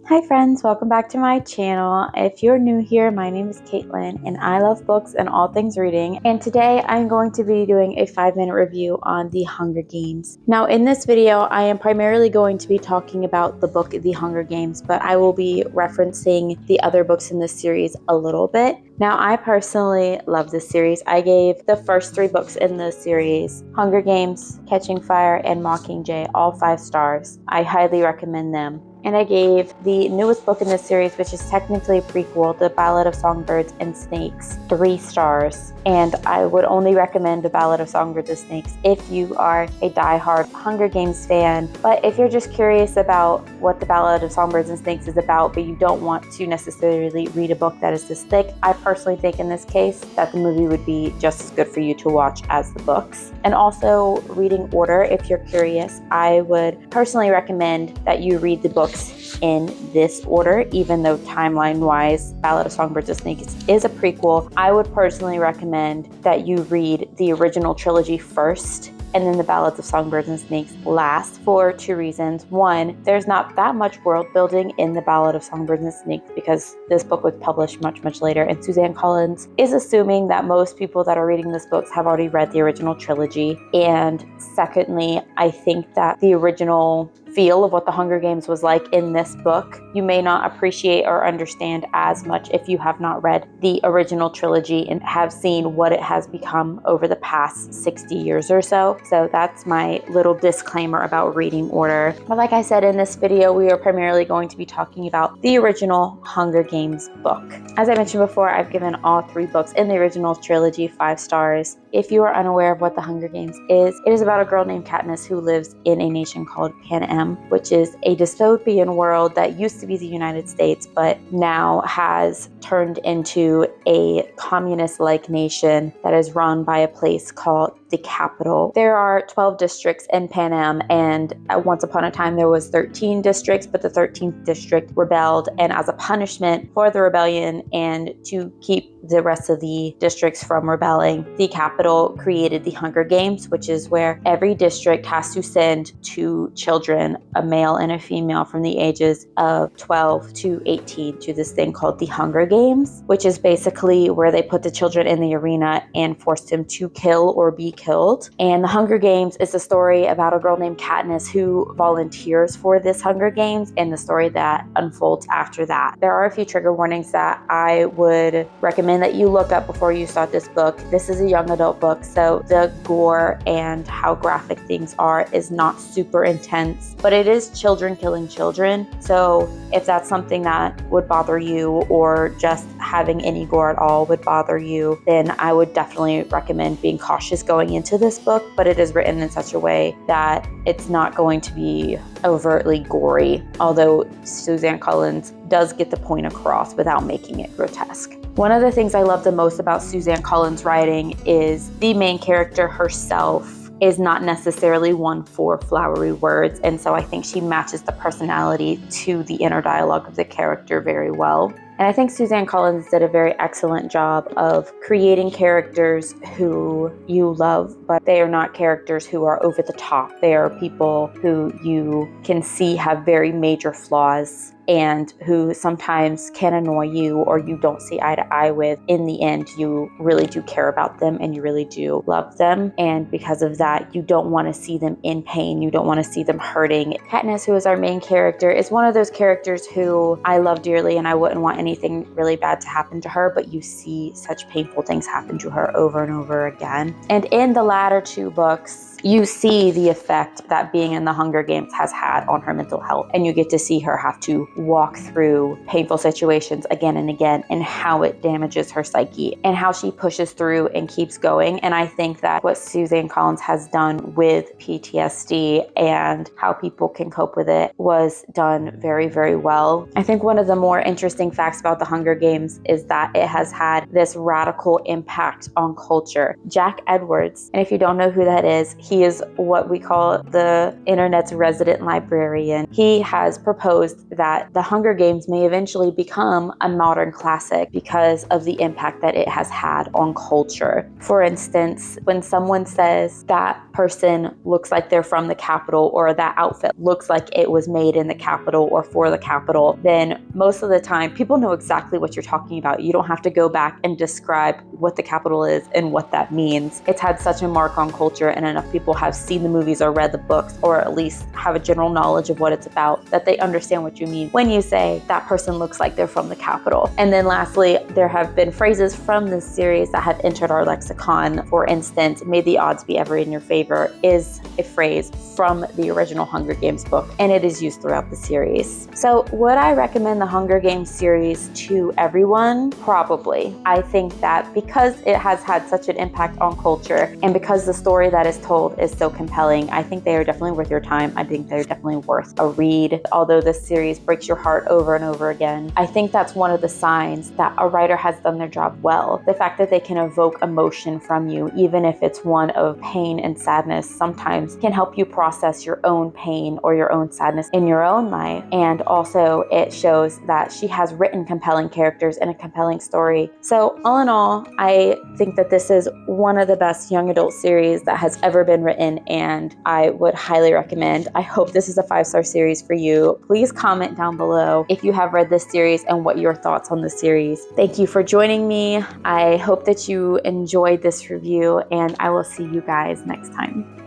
Hi friends, welcome back to my channel. If you're new here, my name is Caitlin and I love books and all things reading. And today I'm going to be doing a 5-minute review on The Hunger Games. Now in this video, I am primarily going to be talking about the book The Hunger Games, but I will be referencing the other books in this series a little bit. Now, I personally love this series. I gave the first 3 books in the series, Hunger Games, Catching Fire, and Mockingjay, all 5 stars. I highly recommend them. And I gave the newest book in this series, which is technically a prequel, The Ballad of Songbirds and Snakes, 3 stars. And I would only recommend The Ballad of Songbirds and Snakes if you are a die-hard Hunger Games fan. But if you're just curious about what The Ballad of Songbirds and Snakes is about, but you don't want to necessarily read a book that is this thick, I personally think in this case that the movie would be just as good for you to watch as the books. And also reading order, if you're curious, I would personally recommend that you read the books in this order, even though timeline-wise, Ballad of Songbirds and Snakes is a prequel. I would personally recommend that you read the original trilogy first and then the Ballads of Songbirds and Snakes last, for 2 reasons. One, there's not that much world building in the Ballad of Songbirds and Snakes because this book was published much later, and Suzanne Collins is assuming that most people that are reading this book have already read the original trilogy. And secondly, I think that the original feel of what the Hunger Games was like in this book, you may not appreciate or understand as much if you have not read the original trilogy and have seen what it has become over the past 60 years or so. So that's my little disclaimer about reading order. But like I said, in this video, we are primarily going to be talking about the original Hunger Games book. As I mentioned before, I've given all 3 books in the original trilogy 5 stars. If you are unaware of what the Hunger Games is, it is about a girl named Katniss who lives in a nation called Panem, which is a dystopian world that used to be the United States, but now has turned into a communist-like nation that is run by a place called the capital. There are 12 districts in Panem, and once upon a time there was 13 districts, but the 13th district rebelled, and as a punishment for the rebellion and to keep the rest of the districts from rebelling, the capital created the Hunger Games, which is where every district has to send 2 children, a male and a female, from the ages of 12 to 18 to this thing called the Hunger Games, which is basically where they put the children in the arena and forced them to kill or be killed. And the Hunger Games is a story about a girl named Katniss who volunteers for this Hunger Games and the story that unfolds after that. There are a few trigger warnings that I would recommend that you look up before you start this book. This is a young adult book, so the gore and how graphic things are is not super intense, but it is children killing children. So if that's something that would bother you, or just having any gore at all would bother you, then I would definitely recommend being cautious going into this book. But it is written in such a way that it's not going to be overtly gory, although Suzanne Collins does get the point across without making it grotesque. One of the things I love the most about Suzanne Collins' writing is the main character herself is not necessarily one for flowery words, and so I think she matches the personality to the inner dialogue of the character very well. And I think Suzanne Collins did a very excellent job of creating characters who you love, but they are not characters who are over the top. They are people who you can see have very major flaws and who sometimes can annoy you or you don't see eye to eye with. In the end, you really do care about them and you really do love them. And because of that, you don't want to see them in pain. You don't want to see them hurting. Katniss, who is our main character, is one of those characters who I love dearly and I wouldn't want anything really bad to happen to her, but you see such painful things happen to her over and over again. And in the latter 2 books, you see the effect that being in the Hunger Games has had on her mental health, and you get to see her have to walk through painful situations again and again, and how it damages her psyche and how she pushes through and keeps going. And I think that what Suzanne Collins has done with PTSD and how people can cope with it was done very well. I think one of the more interesting facts about the Hunger Games is that it has had this radical impact on culture. Jack Edwards, and if you don't know who that is, he is what we call the internet's resident librarian. He has proposed that that The Hunger Games may eventually become a modern classic because of the impact that it has had on culture. For instance, when someone says that person looks like they're from the Capitol, or that outfit looks like it was made in the Capitol or for the Capitol, then most of the time people know exactly what you're talking about. You don't have to go back and describe what the Capitol is and what that means. It's had such a mark on culture, and enough people have seen the movies or read the books, or at least have a general knowledge of what it's about, that they understand what you mean when you say that person looks like they're from the Capitol. And then lastly, there have been phrases from this series that have entered our lexicon. For instance, "May the odds be ever in your favor" is a phrase from the original Hunger Games book, and it is used throughout the series. So would I recommend the Hunger Games series to everyone? Probably. I think that because it has had such an impact on culture, and because the story that is told is so compelling, I think they are definitely worth your time. I think they're definitely worth a read. Although this series breaks your heart over and over again, I think that's one of the signs that a writer has done their job well. The fact that they can evoke emotion from you, even if it's one of pain and sadness, sometimes can help you process your own pain or your own sadness in your own life. And also it shows that she has written compelling characters and a compelling story. So all in all, I think that this is one of the best young adult series that has ever been written, and I would highly recommend. I hope this is a 5-star series for you. Please comment down below if you have read this series and what your thoughts on the series. Thank you for joining me. I hope that you enjoyed this review, and I will see you guys next time.